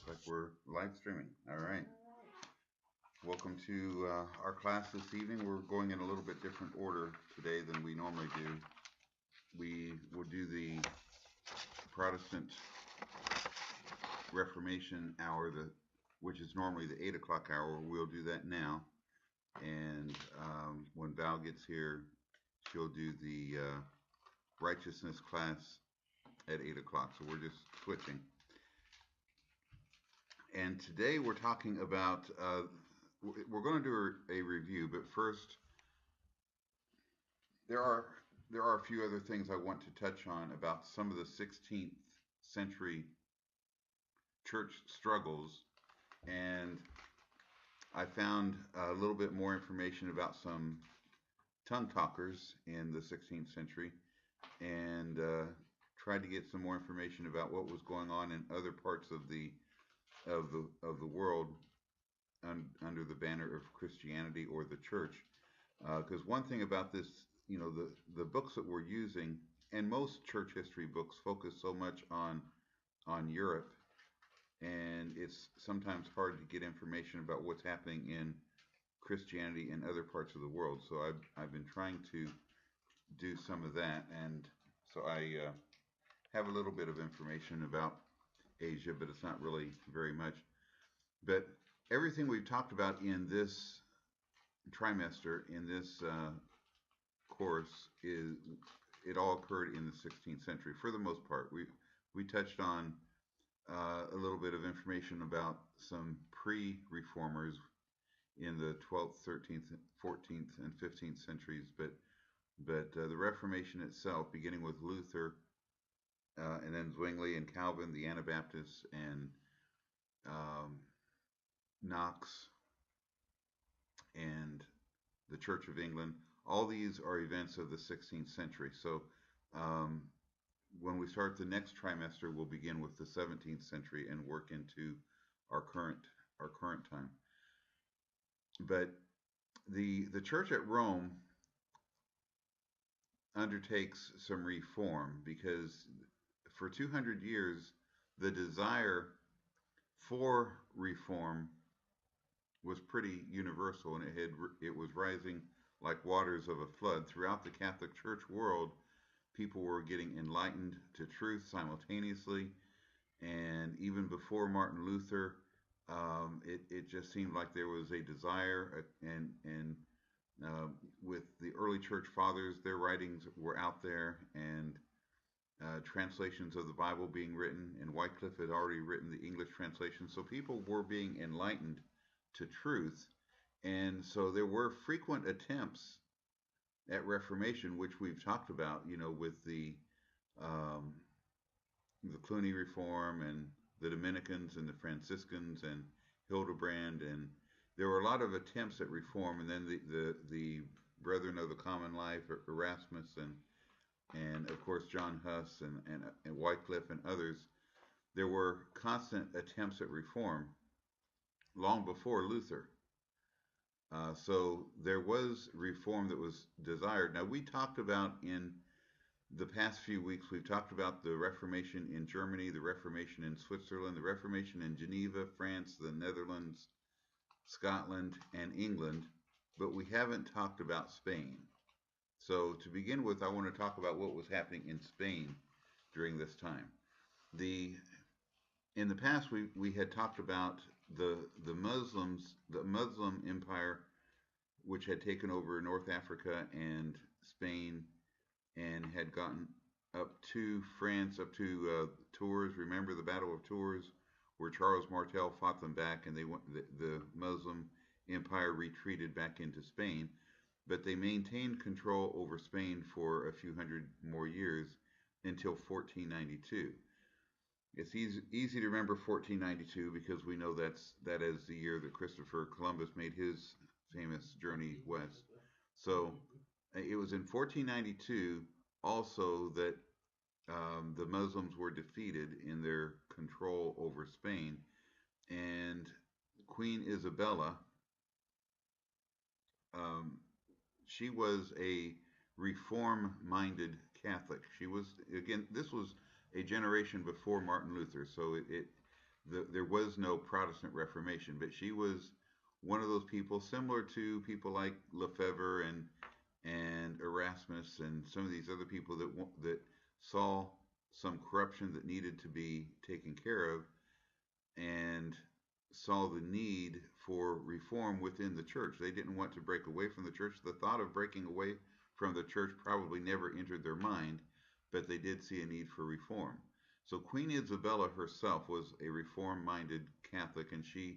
Looks like we're live streaming. All right. Welcome to our class this evening. We're going in a little bit different order today than we normally do. We will do the Protestant Reformation hour, which is normally the 8 o'clock hour. We'll do that now. And when Val gets here, she'll do the righteousness class at 8 o'clock. So we're just switching. And today we're talking about, we're going to do a review, but first, there are a few other things I want to touch on about some of the 16th century church struggles. And I found a little bit more information about some tongue talkers in the 16th century and tried to get some more information about what was going on in other parts of the world under the banner of Christianity or the church. Because one thing about this, the books that we're using, and most church history books focus so much on Europe, and it's sometimes hard to get information about what's happening in Christianity in other parts of the world. So I've been trying to do some of that, and so I have a little bit of information about Asia, but it's not really very much. But everything we've talked about in this trimester, in this course, it all occurred in the 16th century for the most part. We touched on a little bit of information about some pre-reformers in the 12th, 13th, 14th, and 15th centuries, but the Reformation itself, beginning with Luther, and then Zwingli and Calvin, the Anabaptists, and Knox, and the Church of England, all these are events of the 16th century. So when we start the next trimester, we'll begin with the 17th century and work into our current time. But the church at Rome undertakes some reform because for 200 years the desire for reform was pretty universal, and it was rising like waters of a flood throughout the Catholic Church world. People were getting enlightened to truth simultaneously, and even before Martin Luther, it just seemed like there was a desire, and with the early church fathers, their writings were out there, and translations of the Bible being written, and Wycliffe had already written the English translation, so people were being enlightened to truth, and so there were frequent attempts at Reformation, which we've talked about, with the Cluny Reform and the Dominicans and the Franciscans and Hildebrand, and there were a lot of attempts at reform, and then the Brethren of the Common Life, Erasmus, and of course John Huss and Wycliffe and others. There were constant attempts at reform long before Luther. So there was reform that was desired. Now, we talked about in the past few weeks, we've talked about the Reformation in Germany, the Reformation in Switzerland, the Reformation in Geneva, France, the Netherlands, Scotland, and England, but we haven't talked about Spain. So to begin with, I want to talk about what was happening in Spain during this time. In the past, we had talked about the Muslim empire, which had taken over North Africa and Spain, and had gotten up to France, up to Tours. Remember the Battle of Tours, where Charles Martel fought them back, and the Muslim empire retreated back into Spain. But they maintained control over Spain for a few hundred more years until 1492. It's easy to remember 1492 because we know that is the year that Christopher Columbus made his famous journey west. So it was in 1492 also that the Muslims were defeated in their control over Spain, and Queen Isabella, she was a reform-minded Catholic. She was, again, this was a generation before Martin Luther, so there was no Protestant Reformation, but she was one of those people, similar to people like Lefebvre and Erasmus and some of these other people that saw some corruption that needed to be taken care of and saw the need for reform within the church. They didn't want to break away from the church. The thought of breaking away from the church probably never entered their mind, but they did see a need for reform. So Queen Isabella herself was a reform-minded Catholic, and she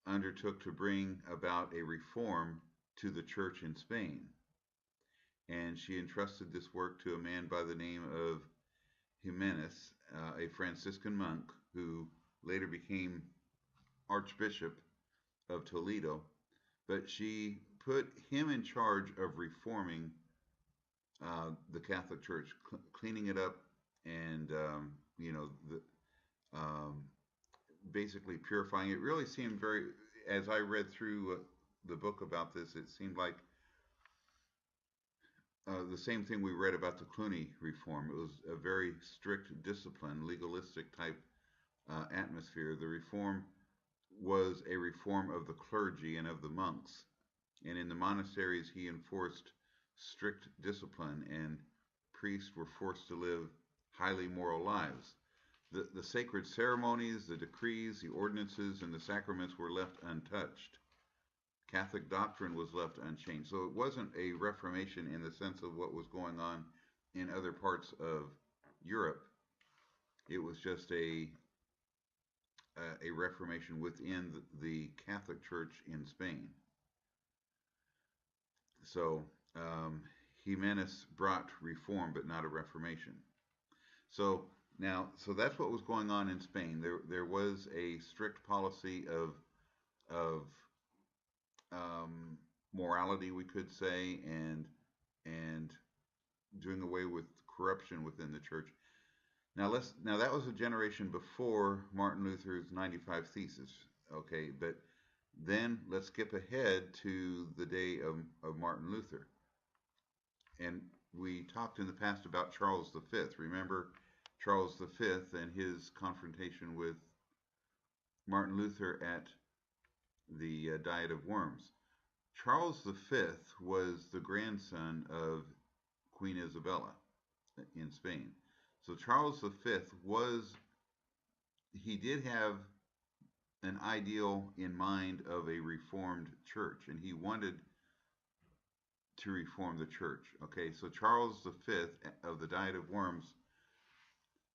undertook to bring about a reform to the church in Spain. And she entrusted this work to a man by the name of Jimenez, a Franciscan monk who later became Archbishop of Toledo. But she put him in charge of reforming the Catholic Church, cleaning it up, and um, basically purifying it. Really seemed very, as I read through the book about this, it seemed like the same thing we read about the Cluny reform. It was a very strict discipline, legalistic type atmosphere. The reform was a reform of the clergy and of the monks. And in the monasteries, he enforced strict discipline, and priests were forced to live highly moral lives. The sacred ceremonies, the decrees, the ordinances, and the sacraments were left untouched. Catholic doctrine was left unchanged. So it wasn't a reformation in the sense of what was going on in other parts of Europe. It was just a reformation within the Catholic Church in Spain. So Jimenez brought reform, but not a reformation. So so that's what was going on in Spain. There was a strict policy of morality, we could say, and doing away with corruption within the church. Now that was a generation before Martin Luther's 95 Theses, okay? But then let's skip ahead to the day of Martin Luther. And we talked in the past about Charles V. Remember Charles V and his confrontation with Martin Luther at the Diet of Worms. Charles V was the grandson of Queen Isabella in Spain. So Charles V he did have an ideal in mind of a reformed church, and he wanted to reform the church. Okay, so Charles V of the Diet of Worms,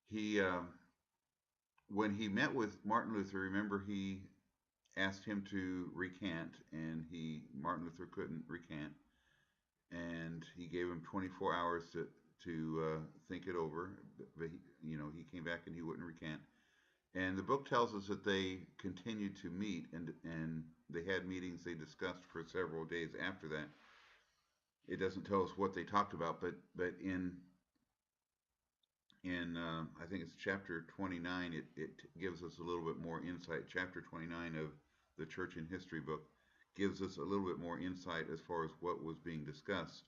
he when he met with Martin Luther, remember he asked him to recant, and Martin Luther couldn't recant, and he gave him 24 hours to think it over. But he came back and he wouldn't recant. And the book tells us that they continued to meet, and they had meetings they discussed for several days after that. It doesn't tell us what they talked about, but in I think it's chapter 29, it gives us a little bit more insight. Chapter 29 of the Church in History book gives us a little bit more insight as far as what was being discussed.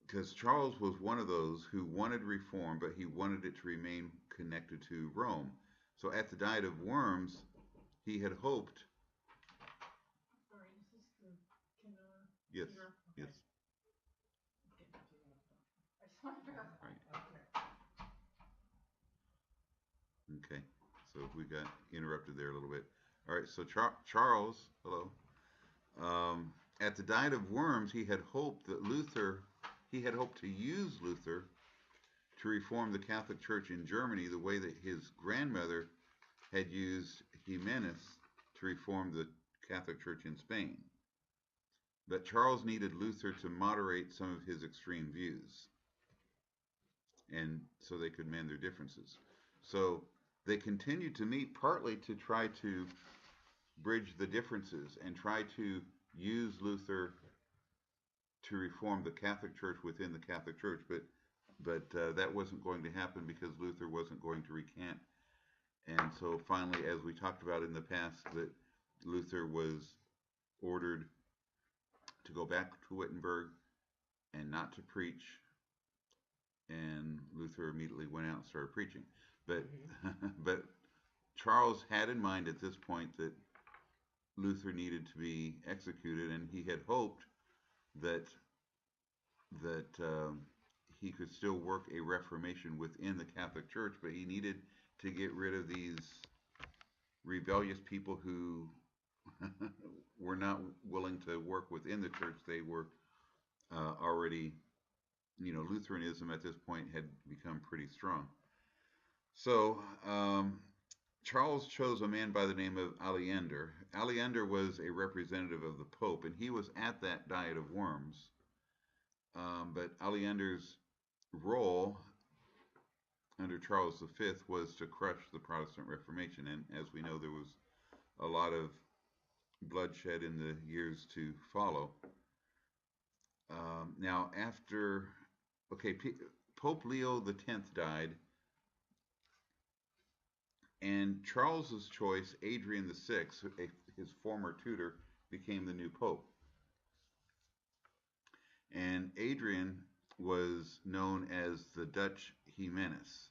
Because Charles was one of those who wanted reform, but he wanted it to remain connected to Rome. So at the Diet of Worms, he had hoped. Sorry, is this the Kinder? Yes, Peter? yes. I just want to verify. Right. Okay. Okay, so we got interrupted there a little bit. All right, so Charles, hello. At the Diet of Worms, he had hoped to use Luther to reform the Catholic Church in Germany the way that his grandmother had used Jimenez to reform the Catholic Church in Spain. But Charles needed Luther to moderate some of his extreme views, and so they could mend their differences. So they continued to meet partly to try to bridge the differences and try to use Luther to reform the Catholic Church within the Catholic Church, but that wasn't going to happen because Luther wasn't going to recant. And so finally, as we talked about in the past, that Luther was ordered to go back to Wittenberg and not to preach, and Luther immediately went out and started preaching. But Hmm. but Charles had in mind at this point that Luther needed to be executed, and he had hoped that that he could still work a reformation within the Catholic Church, but he needed to get rid of these rebellious people who were not willing to work within the church. They were already, Lutheranism at this point had become pretty strong. So Charles chose a man by the name of Aleander. Aleander was a representative of the Pope, and he was at that Diet of Worms. But Aleander's role under Charles V was to crush the Protestant Reformation. And as we know, there was a lot of bloodshed in the years to follow. Now, okay, Pope Leo X died, and Charles's choice, Adrian VI, his former tutor, became the new pope. And Adrian was known as the Dutch Jimenez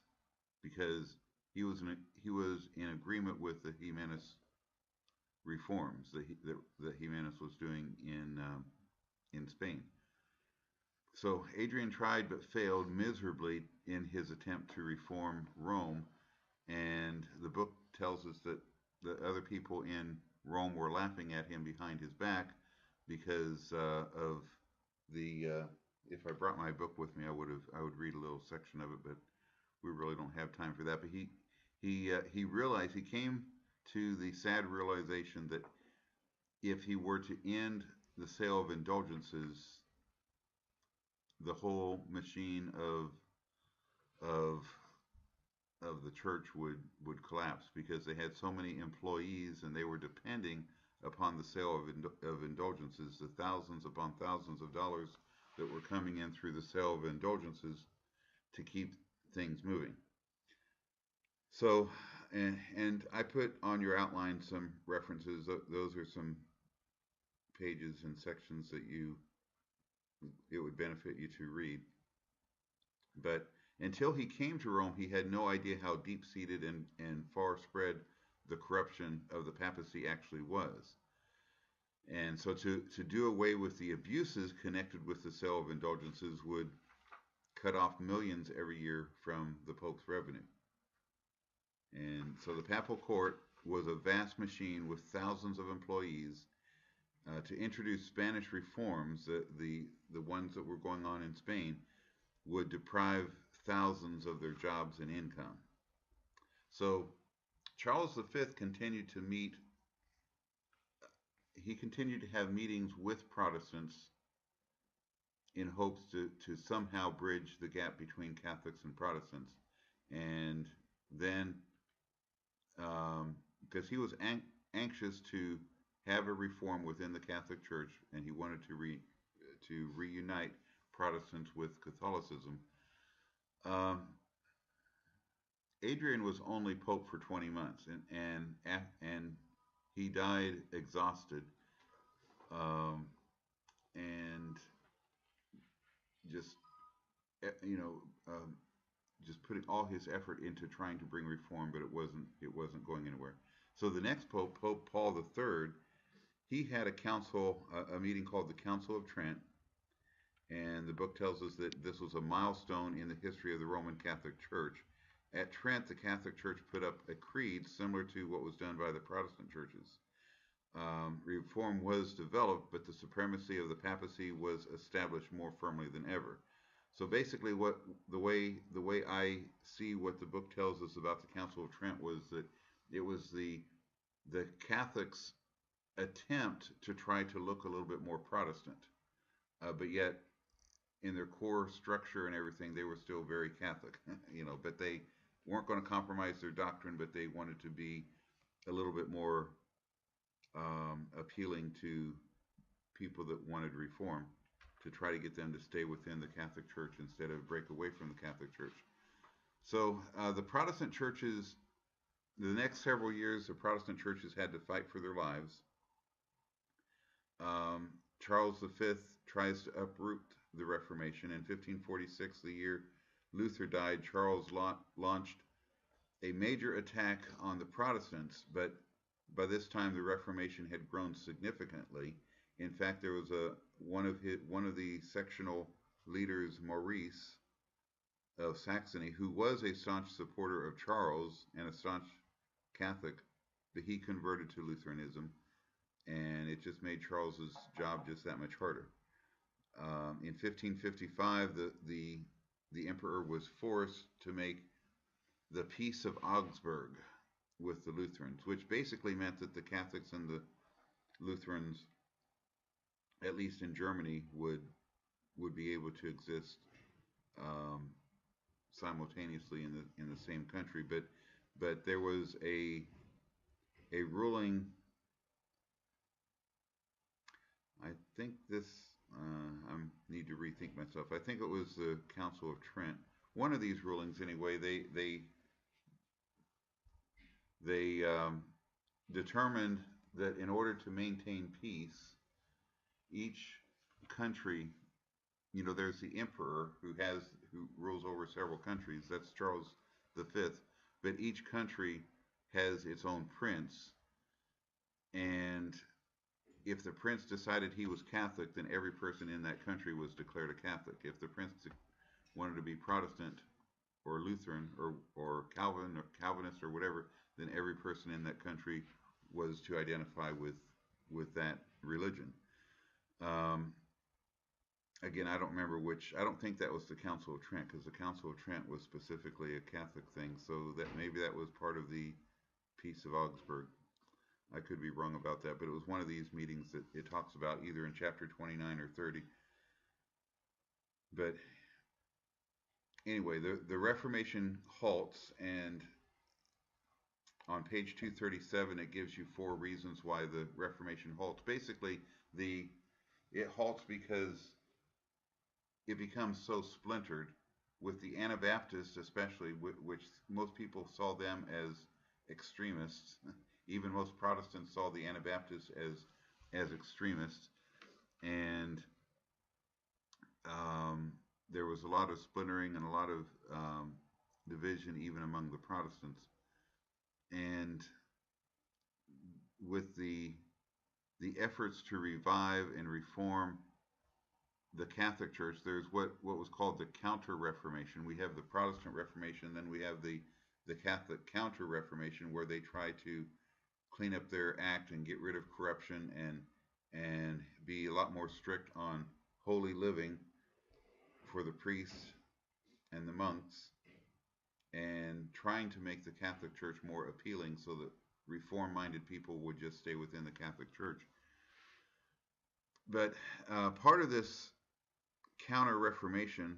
because he was in agreement with the Jimenez reforms that Jimenez was doing in Spain. So Adrian tried but failed miserably in his attempt to reform Rome, and the book tells us that the other people in Rome were laughing at him behind his back because of the. If I brought my book with me, I would read a little section of it, but we really don't have time for that. But he realized, he came to the sad realization that if he were to end the sale of indulgences, the whole machine of of the church would collapse because they had so many employees and they were depending upon the sale of indulgences, the thousands upon thousands of dollars that were coming in through the sale of indulgences to keep things moving. So, and I put on your outline some references. Those are some pages and sections that it would benefit you to read. But until he came to Rome, he had no idea how deep seated and far spread the corruption of the papacy actually was. And so to do away with the abuses connected with the sale of indulgences would cut off millions every year from the Pope's revenue. And so the papal court was a vast machine with thousands of employees. To introduce Spanish reforms, the ones that were going on in Spain, would deprive thousands of their jobs and income. So Charles V continued to meet, he continued to have meetings with Protestants in hopes to somehow bridge the gap between Catholics and Protestants. And then, because he was anxious to have a reform within the Catholic Church, and he wanted to reunite Protestants with Catholicism. Um, Adrian was only pope for 20 months, and he died exhausted, um, and just you know just putting all his effort into trying to bring reform, but it wasn't going anywhere. So the next pope, Pope Paul III, he had a meeting called the Council of Trent, and the book tells us that this was a milestone in the history of the Roman Catholic Church. At Trent, the Catholic Church put up a creed similar to what was done by the Protestant churches. Reform was developed, but the supremacy of the papacy was established more firmly than ever. So basically, what the way I see what the book tells us about the Council of Trent was that it was the Catholics' attempt to try to look a little bit more Protestant, but yet in their core structure and everything, they were still very Catholic, but they weren't going to compromise their doctrine, but they wanted to be a little bit more appealing to people that wanted reform to try to get them to stay within the Catholic Church instead of break away from the Catholic Church. So the Protestant churches, the next several years, the Protestant churches had to fight for their lives. Charles V tries to uproot the Reformation. In 1546, the year Luther died, Charles launched a major attack on the Protestants, but by this time the Reformation had grown significantly. In fact, there was one of the sectional leaders, Maurice of Saxony, who was a staunch supporter of Charles and a staunch Catholic, but he converted to Lutheranism, and it just made Charles's job just that much harder. In 1555, the emperor was forced to make the Peace of Augsburg with the Lutherans, which basically meant that the Catholics and the Lutherans, at least in Germany, would be able to exist um, simultaneously in the same country. But there was a ruling. I think this. I need to rethink myself. I think it was the Council of Trent. One of these rulings, anyway. They determined that in order to maintain peace, each country, there's the emperor who rules over several countries. That's Charles V. But each country has its own prince, and if the prince decided he was Catholic, then every person in that country was declared a Catholic. If the prince wanted to be Protestant or Lutheran or Calvinist or whatever, then every person in that country was to identify with that religion. Um, Again, I don't remember which. I don't think that was the Council of Trent, because the Council of Trent was specifically a Catholic thing. So that maybe that was part of the Peace of Augsburg. I could be wrong about that, but it was one of these meetings that it talks about either in chapter 29 or 30. But anyway, the Reformation halts, and on page 237 it gives you 4 reasons why the Reformation halts. Basically, it halts because it becomes so splintered, with the Anabaptists especially, which most people saw them as extremists. Even most Protestants saw the Anabaptists as extremists, and there was a lot of splintering and a lot of division even among the Protestants. And with the efforts to revive and reform the Catholic Church, there's what was called the Counter-Reformation. We have the Protestant Reformation, then we have the Catholic Counter-Reformation, where they try to clean up their act and get rid of corruption and be a lot more strict on holy living for the priests and the monks, and trying to make the Catholic Church more appealing so that reform-minded people would just stay within the Catholic Church. But part of this Counter-Reformation,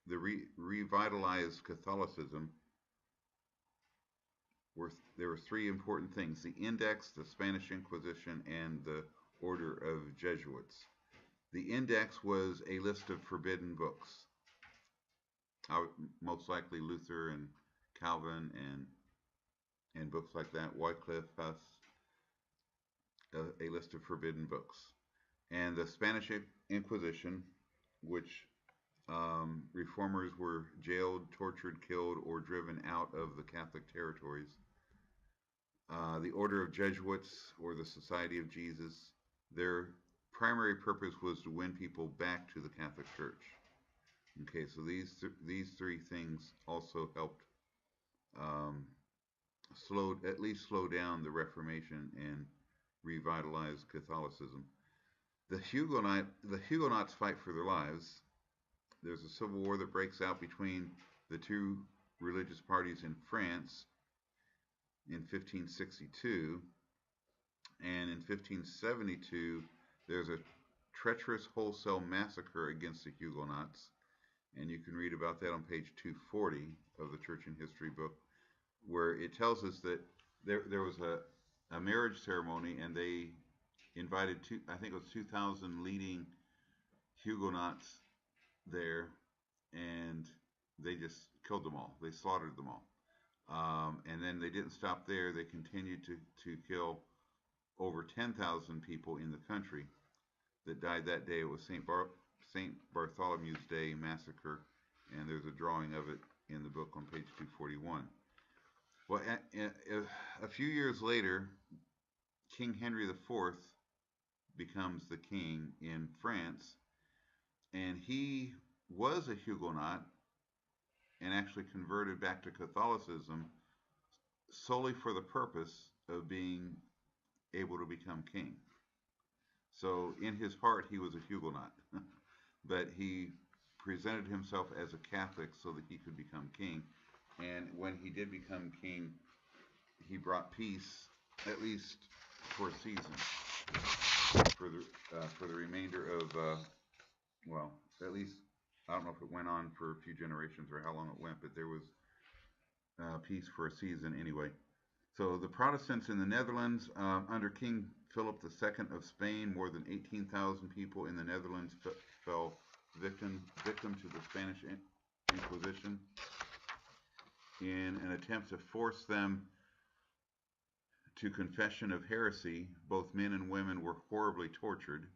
the revitalized Catholicism, there were 3 important things: the Index, the Spanish Inquisition, and the Order of Jesuits. The Index was a list of forbidden books. Most likely Luther and Calvin and books like that, Wycliffe, Huss, a list of forbidden books. And the Spanish Inquisition, which reformers were jailed, tortured, killed, or driven out of the Catholic territories. The Order of Jesuits, or the Society of Jesus, their primary purpose was to win people back to the Catholic Church. Okay, so these 3 things also helped at least slow down the Reformation and revitalize Catholicism. The Huguenots fight for their lives. There's a civil war that breaks out between the 2 religious parties in France in 1562, and in 1572 there's a treacherous wholesale massacre against the Huguenots, and you can read about that on page 240 of the Church and History book, where it tells us that there was a marriage ceremony, and they invited I think it was 2,000 leading Huguenots there, and they just killed them all. They slaughtered them all. And then they didn't stop there. They continued to kill over 10,000 people in the country that died that day. It was St. Bartholomew's Day massacre and there's a drawing of it in the book on page 241. Well, a few years later, King Henry IV becomes the king in France, and he was a Huguenot and actually converted back to Catholicism solely for the purpose of being able to become king. So in his heart, he was a Huguenot, but he presented himself as a Catholic so that he could become king. And when he did become king, he brought peace, at least for a season, for the remainder of well, at least I don't know if it went on for a few generations or how long it went, but there was peace for a season anyway. So the Protestants in the Netherlands, under King Philip II of Spain, more than 18,000 people in the Netherlands fell victim to the Spanish Inquisition in an attempt to force them to confession of heresy. Both men and women were horribly tortured,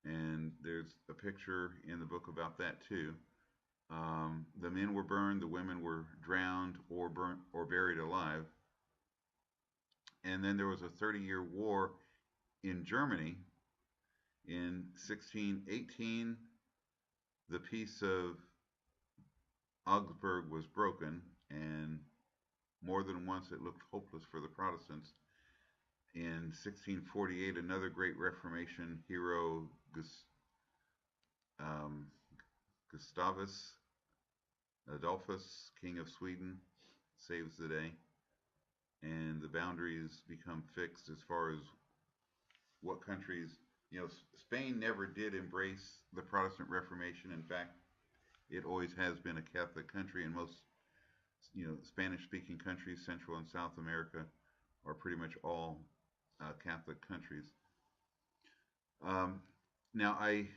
and there's a picture in the book about that too. The men were burned, the women were drowned or burnt or buried alive. And then there was a 30-year war in Germany. In 1618, the Peace of Augsburg was broken, and more than once it looked hopeless for the Protestants. In 1648, another great Reformation hero, um, Gustavus Adolphus, King of Sweden, saves the day, and the boundaries become fixed as far as what countries, Spain never did embrace the Protestant Reformation. In fact, it always has been a Catholic country, and most, Spanish-speaking countries, Central and South America, are pretty much all Catholic countries. Now, I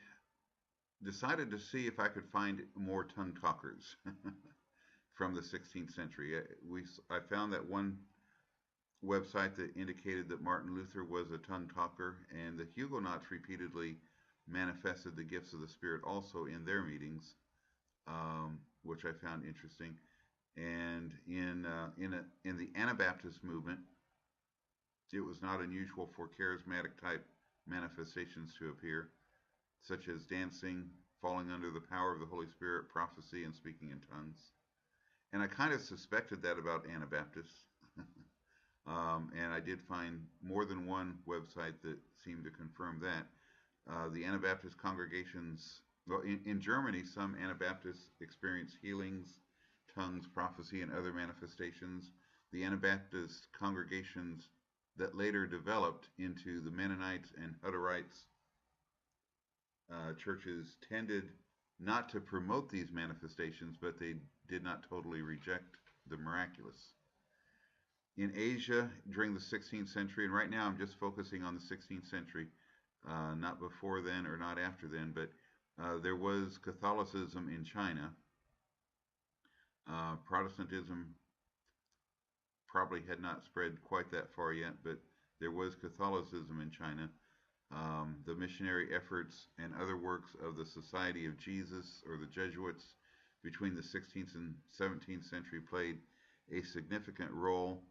decided to see if I could find more tongue talkers from the 16th century. I found that one website that indicated that Martin Luther was a tongue talker, and the Huguenots repeatedly manifested the gifts of the Spirit also in their meetings, which I found interesting. And in the Anabaptist movement, it was not unusual for charismatic type manifestations to appear, such as dancing, falling under the power of the Holy Spirit, prophecy, and speaking in tongues. And I kind of suspected that about Anabaptists. And I did find more than one website that seemed to confirm that. The Anabaptist congregations, well, in Germany, some Anabaptists experienced healings, tongues, prophecy, and other manifestations. The Anabaptist congregations that later developed into the Mennonites and Hutterites churches tended not to promote these manifestations, but they did not totally reject the miraculous. In Asia during the 16th century, and right now I'm just focusing on the 16th century, not before then or not after then, but there was Catholicism in China. Protestantism probably had not spread quite that far yet, but there was Catholicism in China. The missionary efforts and other works of the Society of Jesus or the Jesuits between the 16th and 17th century played a significant role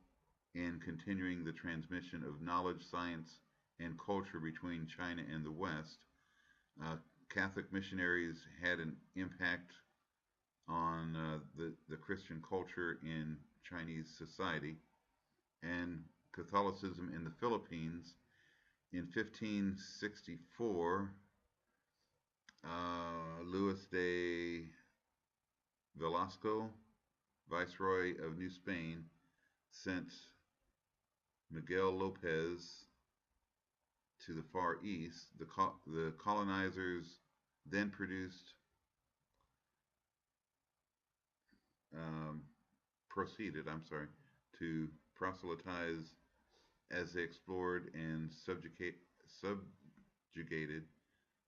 in continuing the transmission of knowledge, science, and culture between China and the West. Catholic missionaries had an impact on the Christian culture in Chinese society, and Catholicism in the Philippines. In 1564, Luis de Velasco, Viceroy of New Spain, sent Miguel Lopez to the Far East. The colonizers then um, proceeded, to proselytize as they explored and subjugated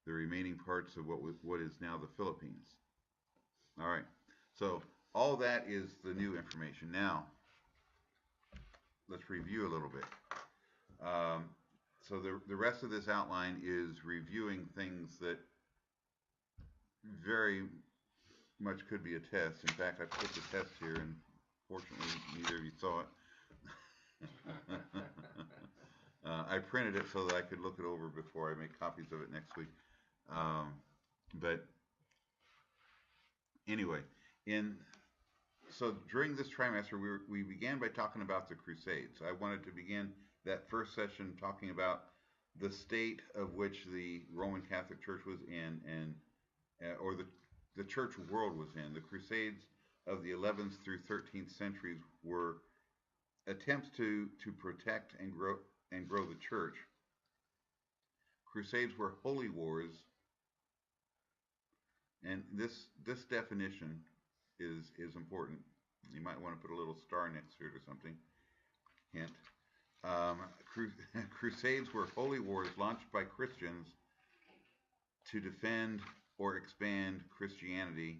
the remaining parts of what is now the Philippines. All right, so all that is the new information. Now, let's review a little bit. So the rest of this outline is reviewing things that very much could be a test. In fact, I put the test here, and fortunately, neither of you saw it. I printed it so that I could look it over before I make copies of it next week. Um, but anyway, in so during this trimester, we began by talking about the Crusades. I wanted to begin that first session talking about the state of which the Roman Catholic Church was in, and or the church world was in. The Crusades of the 11th through 13th centuries were attempts to protect and grow the church. Crusades were holy wars, and this definition is important. You might want to put a little star next to it or something. Hint. Um, Crusades were holy wars launched by Christians to defend or expand Christianity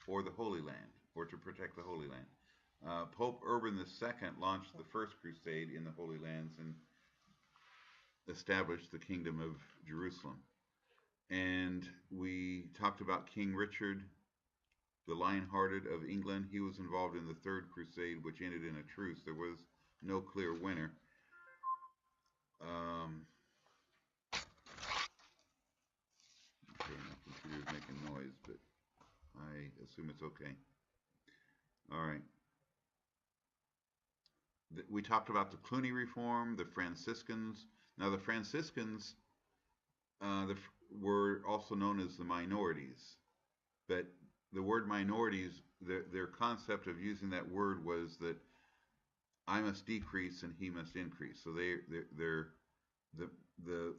or the Holy Land, or to protect the Holy Land. Pope Urban II launched the first crusade in the Holy Lands and established the Kingdom of Jerusalem. And we talked about King Richard, the Lion-Hearted of England. He was involved in the Third Crusade, which ended in a truce. There was no clear winner. Okay, my computer's making noise, but I assume it's okay. All right. We talked about the Cluny Reform, the Franciscans. Now, the Franciscans were also known as the minorities, but the word minorities, their concept of using that word was that I must decrease and he must increase. So they're the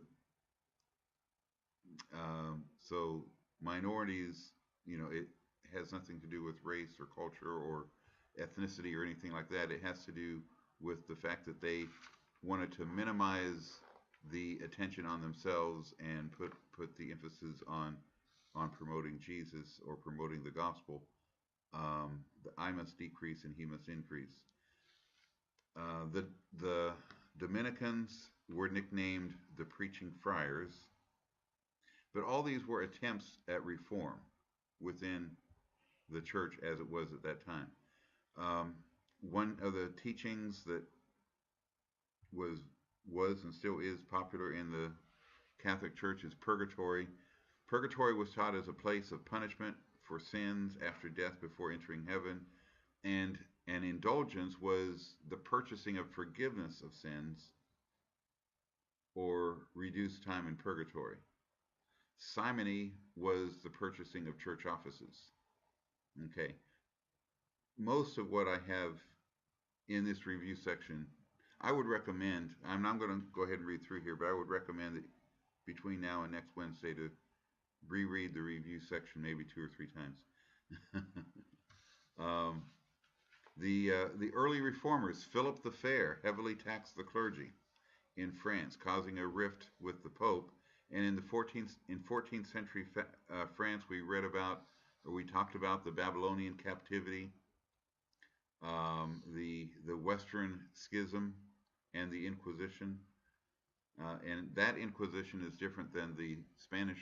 so minorities, it has nothing to do with race or culture or ethnicity or anything like that. It has to do with the fact that they wanted to minimize the attention on themselves and put the emphasis on promoting Jesus or promoting the gospel. I must decrease and he must increase. The Dominicans were nicknamed the Preaching Friars, but all these were attempts at reform within the church as it was at that time. One of the teachings that was and still is popular in the Catholic Church is purgatory. Purgatory was taught as a place of punishment for sins after death before entering heaven, and an indulgence was the purchasing of forgiveness of sins or reduced time in purgatory. Simony was the purchasing of church offices. Okay. Most of what I have in this review section, I would recommend, I'm not going to go ahead and read through here, but I would recommend that between now and next Wednesday to reread the review section maybe 2 or 3 times. um, the early reformers, Philip the Fair, heavily taxed the clergy in France, causing a rift with the Pope. And in 14th century France, we read about, or we talked about the Babylonian captivity, the Western Schism, and the Inquisition. And that Inquisition is different than the Spanish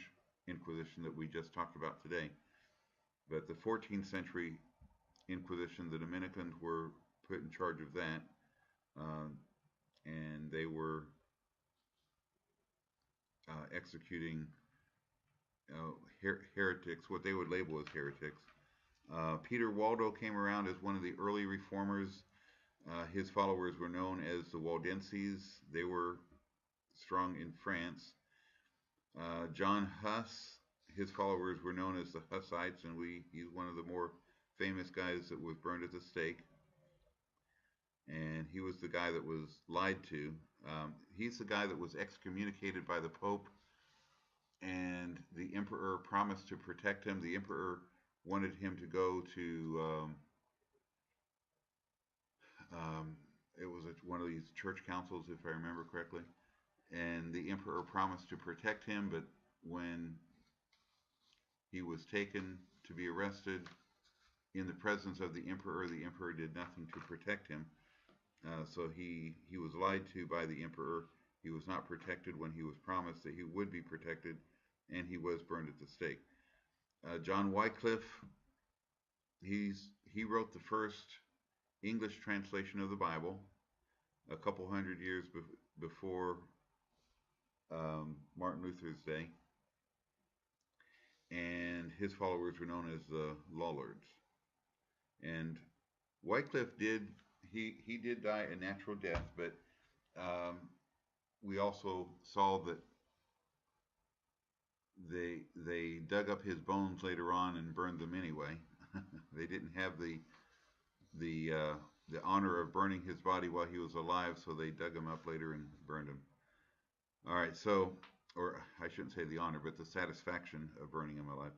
Inquisition that we just talked about today. But the 14th century Inquisition, the Dominicans were put in charge of that, and they were executing heretics, what they would label as heretics. Peter Waldo came around as one of the early reformers. His followers were known as the Waldenses. They were strong in France. John Huss, his followers were known as the Hussites, and he's one of the more famous guys that was burned at the stake. And he was the guy that was lied to. He's the guy that was excommunicated by the Pope, and the emperor promised to protect him. The emperor wanted him to go to it was one of these church councils, if I remember correctly, and the emperor promised to protect him, but when he was taken to be arrested in the presence of the emperor did nothing to protect him. So he was lied to by the emperor. He was not protected when he was promised that he would be protected, and he was burned at the stake. John Wycliffe he wrote the first English translation of the Bible a couple hundred years before Martin Luther's day, and his followers were known as the Lollards. And Wycliffe did he did die a natural death, but um, we also saw that they dug up his bones later on and burned them anyway. They didn't have the uh, the honor of burning his body while he was alive, so they dug him up later and burned him. All right, so, or I shouldn't say the honor, but the satisfaction of burning him alive.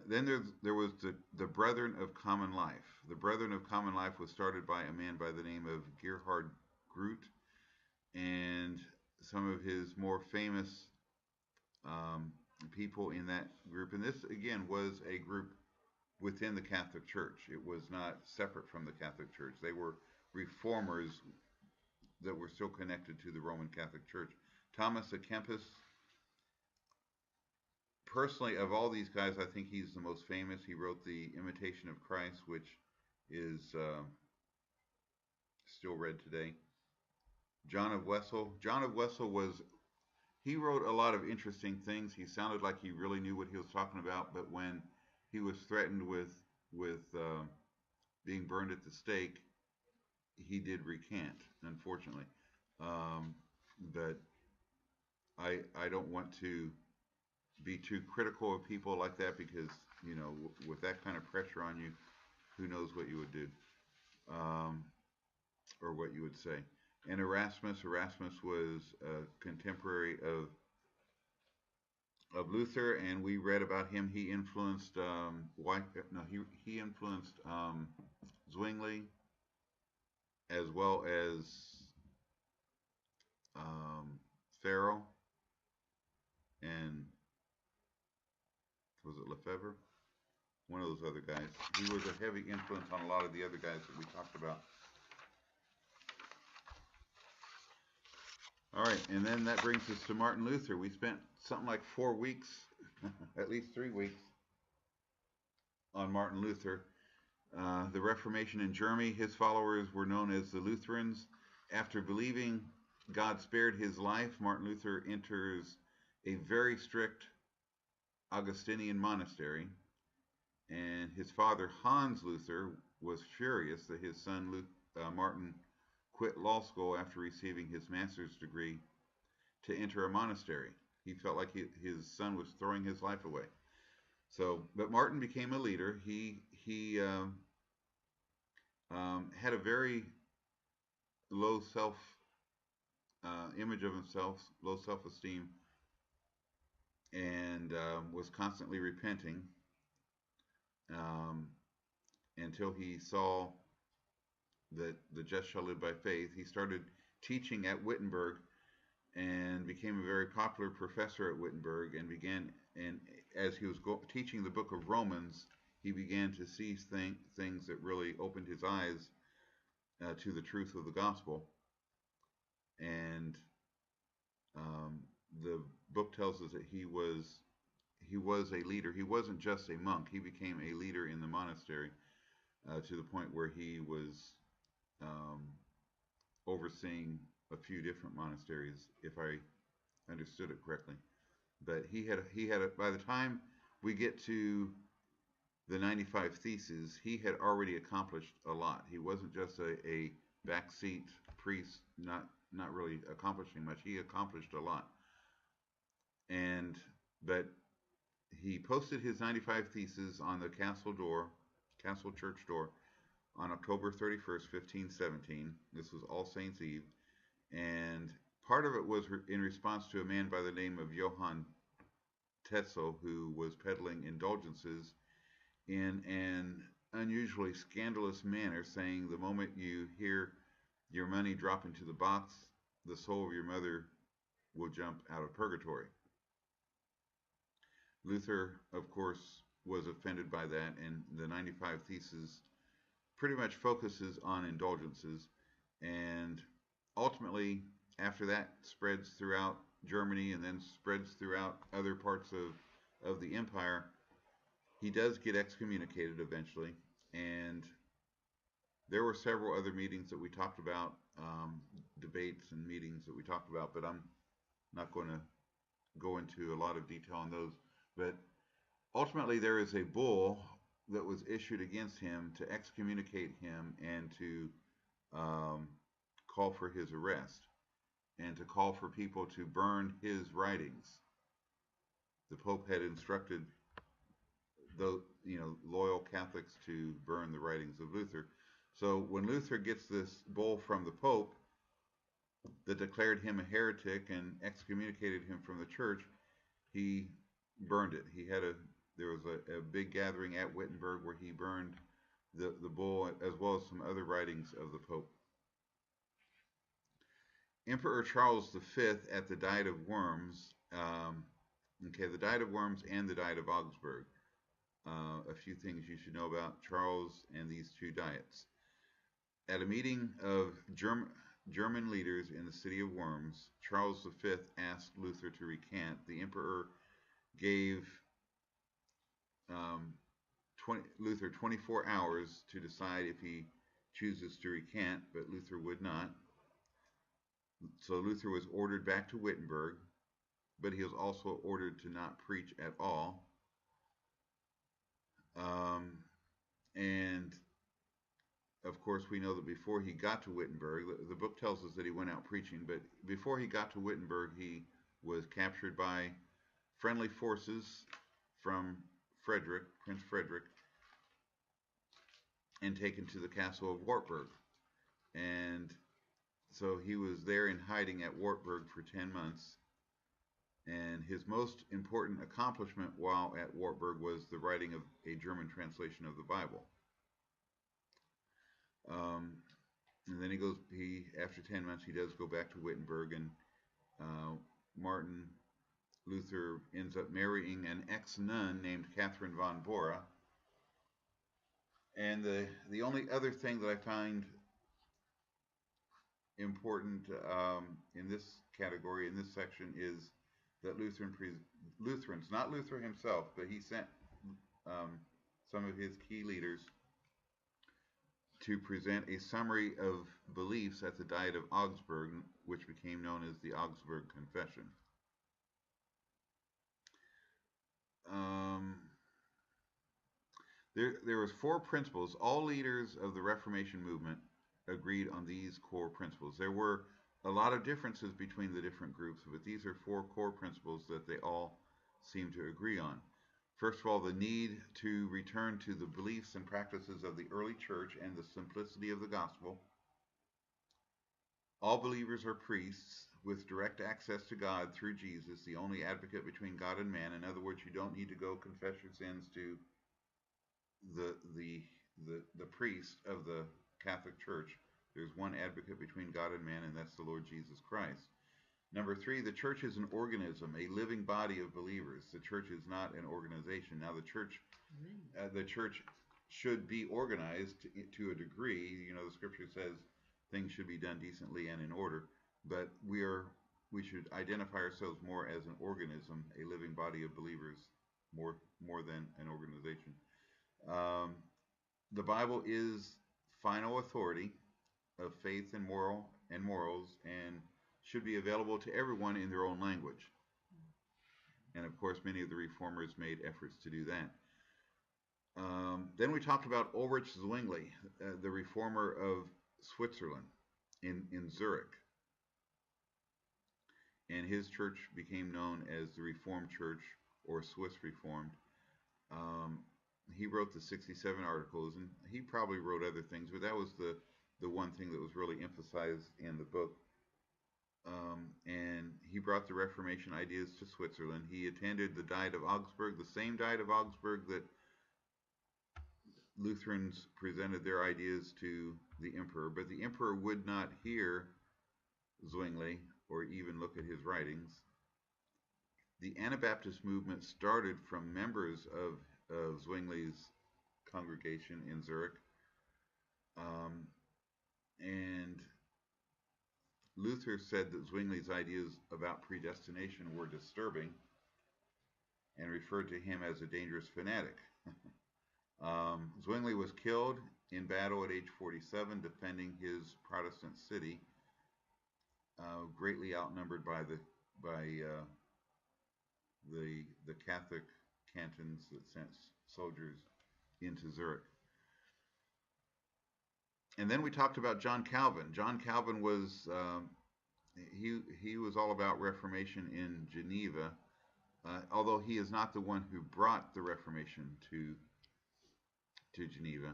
Then there was the Brethren of Common Life. The Brethren of Common Life was started by a man by the name of Gerhard Groot, and some of his more famous um, people in that group. And this again was a group within the Catholic Church. It was not separate from the Catholic Church. They were reformers that were still connected to the Roman Catholic Church. Thomas à Kempis, personally, of all these guys, I think he's the most famous. He wrote The Imitation of Christ, which is still read today. John of Wessel. John of Wessel he wrote a lot of interesting things. He sounded like he really knew what he was talking about, but when he was threatened with being burned at the stake, he did recant, unfortunately. But I don't want to be too critical of people like that because with that kind of pressure on you, who knows what you would do, um, or what you would say. And Erasmus was a contemporary of Luther, and we read about him. He influenced he influenced Zwingli as well as Farrell and was it Lefebvre? One of those other guys. He was a heavy influence on a lot of the other guys that we talked about. All right, and then that brings us to Martin Luther. We spent something like 4 weeks, at least 3 weeks, on Martin Luther. The Reformation in Germany, his followers were known as the Lutherans. After believing God spared his life, Martin Luther enters a very strict Augustinian monastery, and his father Hans Luther was furious that his son Martin quit law school after receiving his master's degree to enter a monastery. He felt like his son was throwing his life away. So, but Martin became a leader. He had a very low self image of himself, low self esteem, and was constantly repenting um, until he saw that the just shall live by faith. He started teaching at Wittenberg and became a very popular professor at Wittenberg, and as he was teaching the book of Romans, he began to see things that really opened his eyes to the truth of the gospel. And um, the book tells us that he was a leader. He wasn't just a monk. He became a leader in the monastery to the point where he was um, overseeing a few different monasteries, if I understood it correctly. But by the time we get to the 95 Theses, he had already accomplished a lot. He wasn't just a backseat priest, not really accomplishing much. He accomplished a lot. But he posted his 95 Theses on the castle church door, on October 31st, 1517. This was All Saints' Eve, and part of it was in response to a man by the name of Johann Tetzel, who was peddling indulgences in an unusually scandalous manner, saying, "The moment you hear your money drop into the box, the soul of your mother will jump out of purgatory." Luther, of course, was offended by that, and the 95 Theses pretty much focuses on indulgences. And ultimately, after that spreads throughout Germany and then spreads throughout other parts of the empire, he does get excommunicated eventually. And there were several other meetings that we talked about, debates and meetings that we talked about, but I'm not going to go into a lot of detail on those. But ultimately, there is a bull that was issued against him to excommunicate him and to um, call for his arrest and to call for people to burn his writings. The Pope had instructed the loyal Catholics to burn the writings of Luther. So when Luther gets this bull from the Pope that declared him a heretic and excommunicated him from the church, he burned it. There was a big gathering at Wittenberg where he burned the bull as well as some other writings of the Pope. Emperor Charles V at the Diet of Worms, the Diet of Worms and the Diet of Augsburg. A few things you should know about Charles and these two diets. At a meeting of German leaders in the city of Worms, Charles V asked Luther to recant. The emperor gave Luther 24 hours to decide if he chooses to recant, but Luther would not. So Luther was ordered back to Wittenberg, but he was also ordered to not preach at all. And of course, we know that before he got to Wittenberg, the book tells us that he went out preaching, but before he got to Wittenberg, he was captured by friendly forces from Prince Frederick, and taken to the castle of Wartburg. And so he was there in hiding at Wartburg for 10 months. And his most important accomplishment while at Wartburg was the writing of a German translation of the Bible. And then after 10 months, he does go back to Wittenberg, and Martin Luther ends up marrying an ex-nun named Catherine von Bora. And the only other thing that I find important in this category, in this section, is that Lutherans, not Luther himself, but he sent some of his key leaders to present a summary of beliefs at the Diet of Augsburg, which became known as the Augsburg Confession. There was 4 principles. All leaders of the Reformation movement agreed on these core principles. There were a lot of differences between the different groups, but these are 4 core principles that they all seem to agree on. First of all, the need to return to the beliefs and practices of the early church and the simplicity of the gospel. All believers are priests with direct access to God through Jesus, the only advocate between God and man. In other words, you don't need to go confess your sins to the priest of the Catholic Church. There's one advocate between God and man, and that's the Lord Jesus Christ. Number 3, the church is an organism, a living body of believers. The church is not an organization. Now, the church should be organized to a degree. The Scripture says things should be done decently and in order, but we should identify ourselves more as an organism, a living body of believers, more than an organization. The Bible is final authority of faith and morals, and should be available to everyone in their own language. And of course, many of the reformers made efforts to do that. Then we talked about Ulrich Zwingli, the reformer of Switzerland in Zurich. And his church became known as the Reformed Church, or Swiss Reformed. He wrote the 67 articles, and he probably wrote other things, but that was the one thing that was really emphasized in the book. And he brought the Reformation ideas to Switzerland. He attended the Diet of Augsburg, the same Diet of Augsburg that Lutherans presented their ideas to the emperor, but the emperor would not hear Zwingli or even look at his writings. The Anabaptist movement started from members of Zwingli's congregation in Zurich, and Luther said that Zwingli's ideas about predestination were disturbing and referred to him as a dangerous fanatic. Zwingli was killed in battle at age 47, defending his Protestant city, greatly outnumbered by the Catholic cantons that sent soldiers into Zurich. And then we talked about John Calvin. John Calvin was he was all about Reformation in Geneva, although he is not the one who brought the Reformation to Geneva.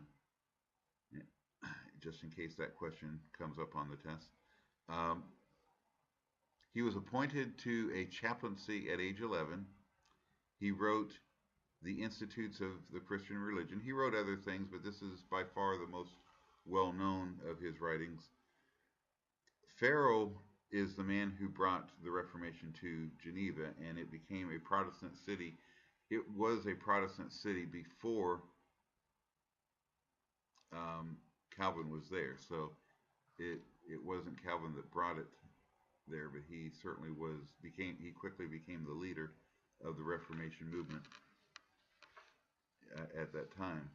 Just in case that question comes up on the test. Um, he was appointed to a chaplaincy at age 11. He wrote the Institutes of the Christian Religion. He wrote other things, but this is by far the most well known of his writings. Farel is the man who brought the Reformation to Geneva, and it became a Protestant city. It was a Protestant city before Calvin was there, so it wasn't Calvin that brought it there, but he certainly he quickly became the leader of the Reformation movement at that time.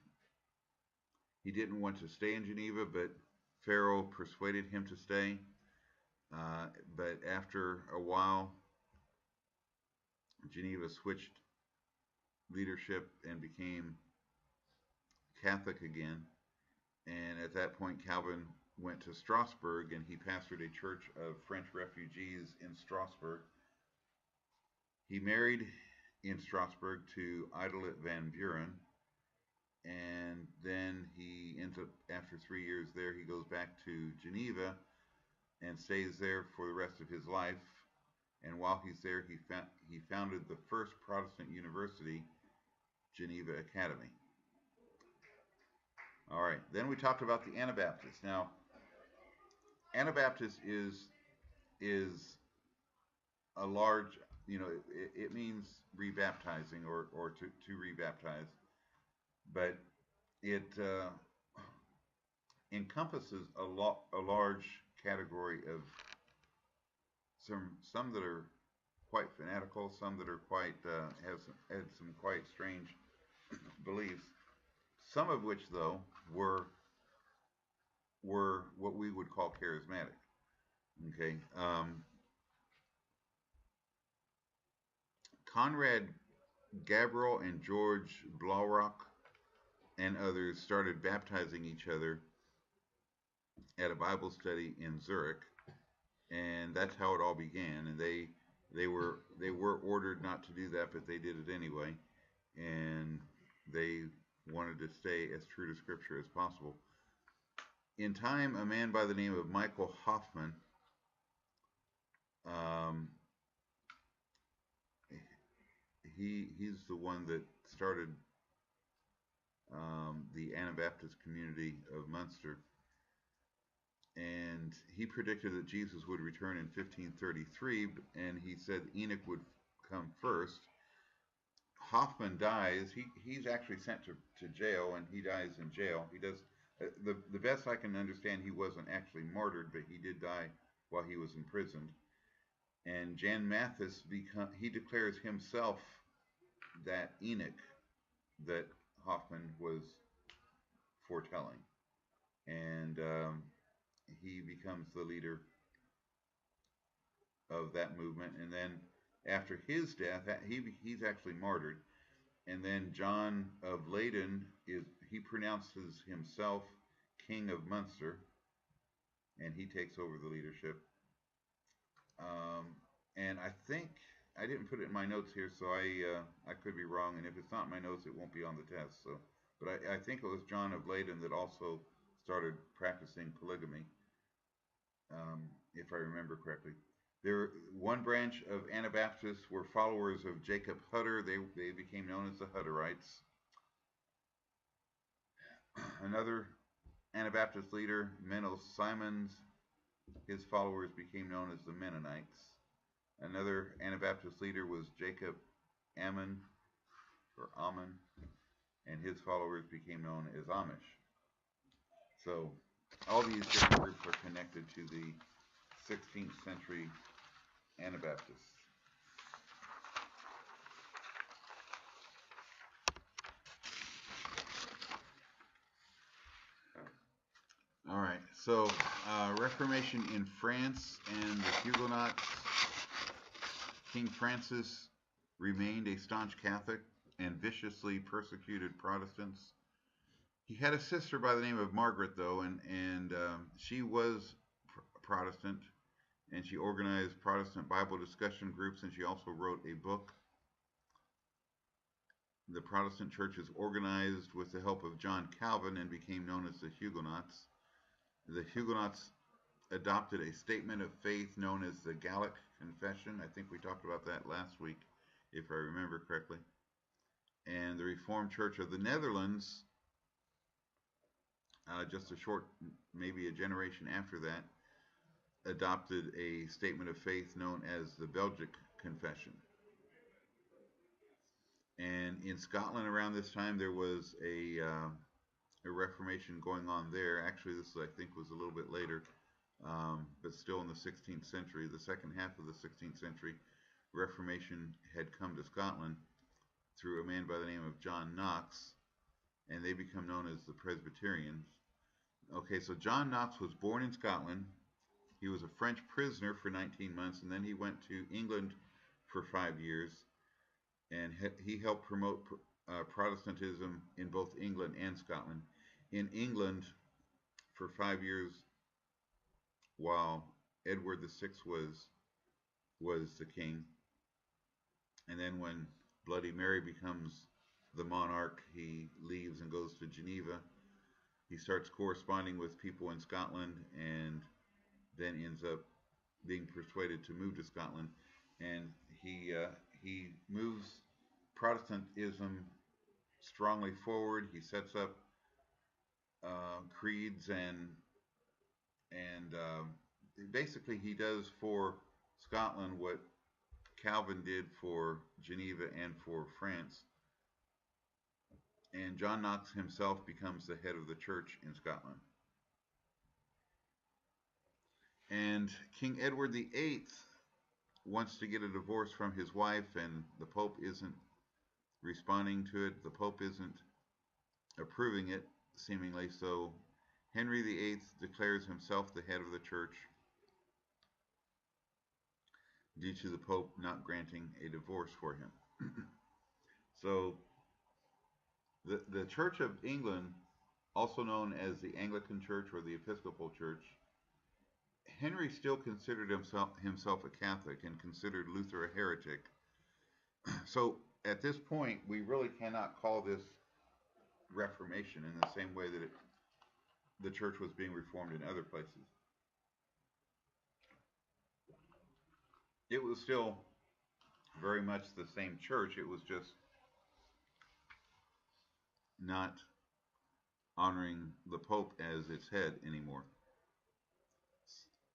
He didn't want to stay in Geneva, but Farel persuaded him to stay. But after a while, Geneva switched leadership and became Catholic again. And at that point, Calvin went to Strasbourg, and he pastored a church of French refugees in Strasbourg. He married in Strasbourg to Idelot van Buren, and then he ends up, after 3 years there, he goes back to Geneva and stays there for the rest of his life. And while he's there, he founded the first Protestant university, Geneva Academy. All right, then we talked about the Anabaptists. Now, Anabaptist is a large, it means rebaptizing or to rebaptize, but it encompasses a large category of some that are quite fanatical, some that are quite had some quite strange beliefs. Some of which, though, were what we would call charismatic. Okay, Conrad Gabriel and George Blaurock and others started baptizing each other at a Bible study in Zurich, and that's how it all began. And they were ordered not to do that, but they did it anyway, and they wanted to stay as true to Scripture as possible. In time, a man by the name of Michael Hoffman he's the one that started the Anabaptist community of Munster, and he predicted that Jesus would return in 1533, and he said Enoch would come first. Hoffman dies. He's actually sent to jail, and he dies in jail. He does the best I can understand. He wasn't actually martyred, but he did die while he was imprisoned. And Jan Mathis he declares himself that Enoch that Hoffman was foretelling, and he becomes the leader of that movement. And then after his death, he's actually martyred. And then John of Leyden he pronounces himself King of Munster, and he takes over the leadership. And I think I didn't put it in my notes here, so I could be wrong. And if it's not in my notes, it won't be on the test. So, but I think it was John of Leyden that also started practicing polygamy, if I remember correctly. One branch of Anabaptists were followers of Jacob Hutter. They became known as the Hutterites. Another Anabaptist leader, Menno Simons, his followers became known as the Mennonites. Another Anabaptist leader was Jacob Ammon, and his followers became known as Amish. So all these different groups are connected to the 16th century Anabaptists. So, Reformation in France and the Huguenots. King Francis remained a staunch Catholic and viciously persecuted Protestants. He had a sister by the name of Margaret, though, and she was Protestant, and she organized Protestant Bible discussion groups, and she also wrote a book. The Protestant churches organized with the help of John Calvin and became known as the Huguenots. The Huguenots adopted a statement of faith known as the Gallic Confession. I think we talked about that last week, if I remember correctly. And the Reformed Church of the Netherlands, just a short, maybe a generation after that, adopted a statement of faith known as the Belgic Confession. And in Scotland around this time, there was a Reformation going on there. Actually, this I think was a little bit later, but still in the 16th century, the second half of the 16th century. Reformation had come to Scotland through a man by the name of John Knox, and they become known as the Presbyterians. Okay, so John Knox was born in Scotland. He was a French prisoner for 19 months, and then he went to England for 5 years, and he helped promote Protestantism in both England and Scotland. In England, for 5 years, while Edward VI was the king, and then when Bloody Mary becomes the monarch, he leaves and goes to Geneva. He starts corresponding with people in Scotland, and then ends up being persuaded to move to Scotland, and he moves Protestantism strongly forward. He sets up creeds and basically he does for Scotland what Calvin did for Geneva and for France. And John Knox himself becomes the head of the church in Scotland. And King Edward VIII wants to get a divorce from his wife, and the Pope isn't responding to it. The Pope isn't approving it, seemingly. So Henry VIII declares himself the head of the church due to the Pope not granting a divorce for him. So the Church of England, also known as the Anglican Church or the Episcopal Church, Henry still considered himself a Catholic and considered Luther a heretic. So at this point, we really cannot call this Reformation in the same way that the church was being reformed in other places. It was still very much the same church. It was just not honoring the Pope as its head anymore.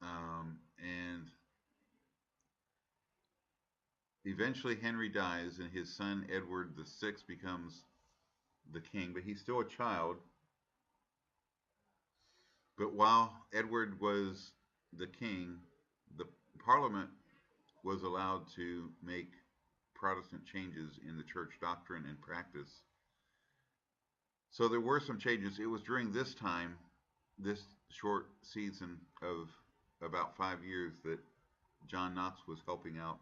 And eventually Henry dies, and his son Edward VI becomes the king, but he's still a child. But while Edward was the king, the Parliament was allowed to make Protestant changes in the church doctrine and practice. So there were some changes. It was during this time, this short season of about 5 years, that John Knox was helping out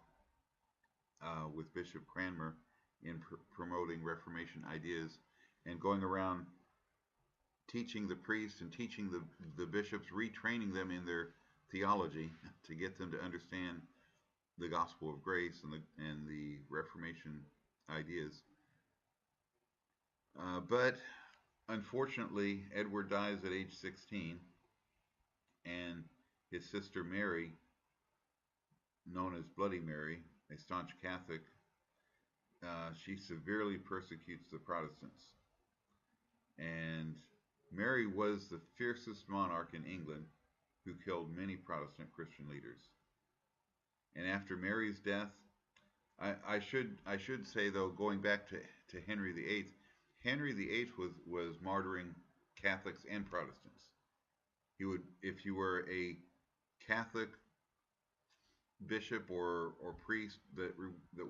with Bishop Cranmer in promoting Reformation ideas and going around teaching the priests and teaching the bishops, retraining them in their theology to get them to understand the gospel of grace and the Reformation ideas. But unfortunately, Edward dies at age 16, and his sister Mary, known as Bloody Mary, a staunch Catholic, she severely persecutes the Protestants. And Mary was the fiercest monarch in England who killed many Protestant Christian leaders. And after Mary's death, I should say, though, going back to Henry VIII, Henry VIII was martyring Catholics and Protestants. He would, if you were a Catholic bishop or priest that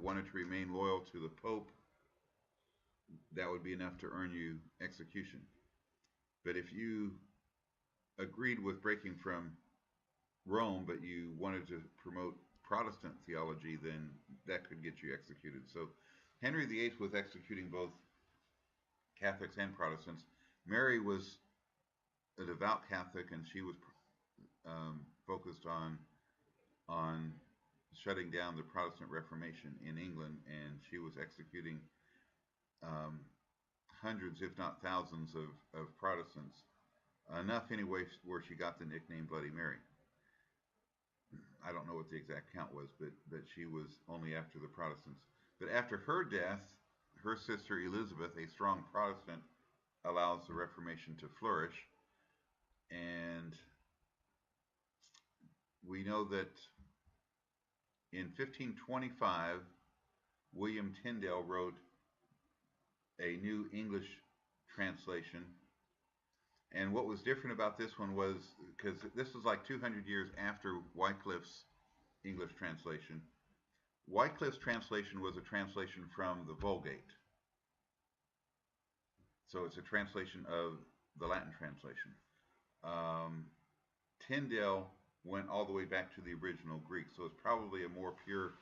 wanted to remain loyal to the Pope, that would be enough to earn you execution. But if you agreed with breaking from Rome, but you wanted to promote Protestant theology, then that could get you executed. So Henry VIII was executing both Catholics and Protestants. Mary was a devout Catholic, and she was focused on shutting down the Protestant Reformation in England, and she was executing um, hundreds, if not thousands, of Protestants. Enough anyway where she got the nickname Bloody Mary. I don't know what the exact count was, but she was only after the Protestants. But after her death, her sister Elizabeth, a strong Protestant, allows the Reformation to flourish. And we know that in 1525, William Tyndale wrote a new English translation. And what was different about this one was because this was like 200 years after Wycliffe's English translation. Wycliffe's translation was a translation from the Vulgate. So it's a translation of the Latin translation. Um, Tyndale went all the way back to the original Greek, so it's probably a more pure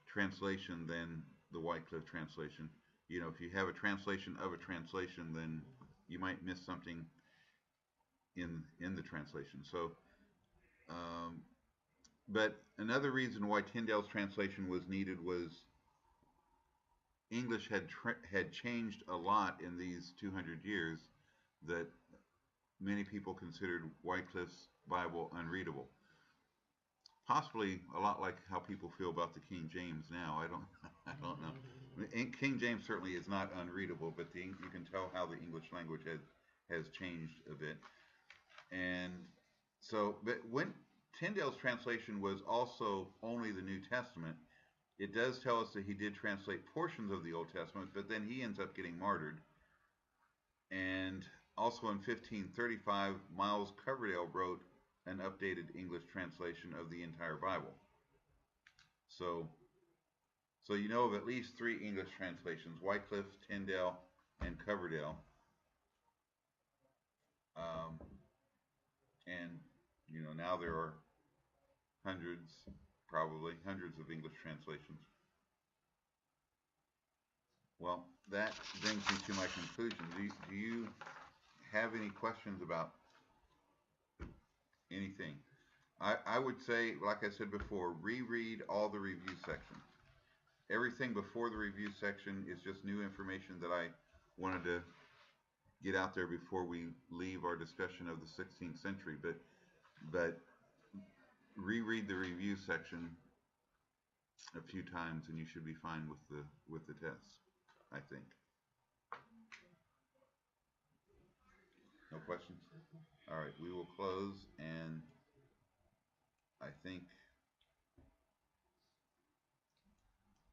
translation than the Wycliffe translation. You know, if you have a translation of a translation, then you might miss something in the translation. So, um, but another reason why Tyndale's translation was needed was English had changed a lot in these 200 years that many people considered Wycliffe's Bible unreadable. Possibly a lot like how people feel about the King James now. I don't I don't know. King James certainly is not unreadable, but you can tell how the English language has changed a bit. And so, but when Tyndale's translation was also only the New Testament, it does tell us that he did translate portions of the Old Testament, but then he ends up getting martyred. And also in 1535, Miles Coverdale wrote an updated English translation of the entire Bible. So, so you know of at least three English translations: Wycliffe, Tyndale, and Coverdale. Um, and you know now there are hundreds, probably hundreds of English translations. Well, that brings me to my conclusion. Do you have any questions about anything? I would say, like I said before, reread all the review sections. Everything before the review section is just new information that I wanted to get out there before we leave our discussion of the 16th century. But reread the review section a few times, and you should be fine with the tests. I think. No questions. All right, we will close, and I think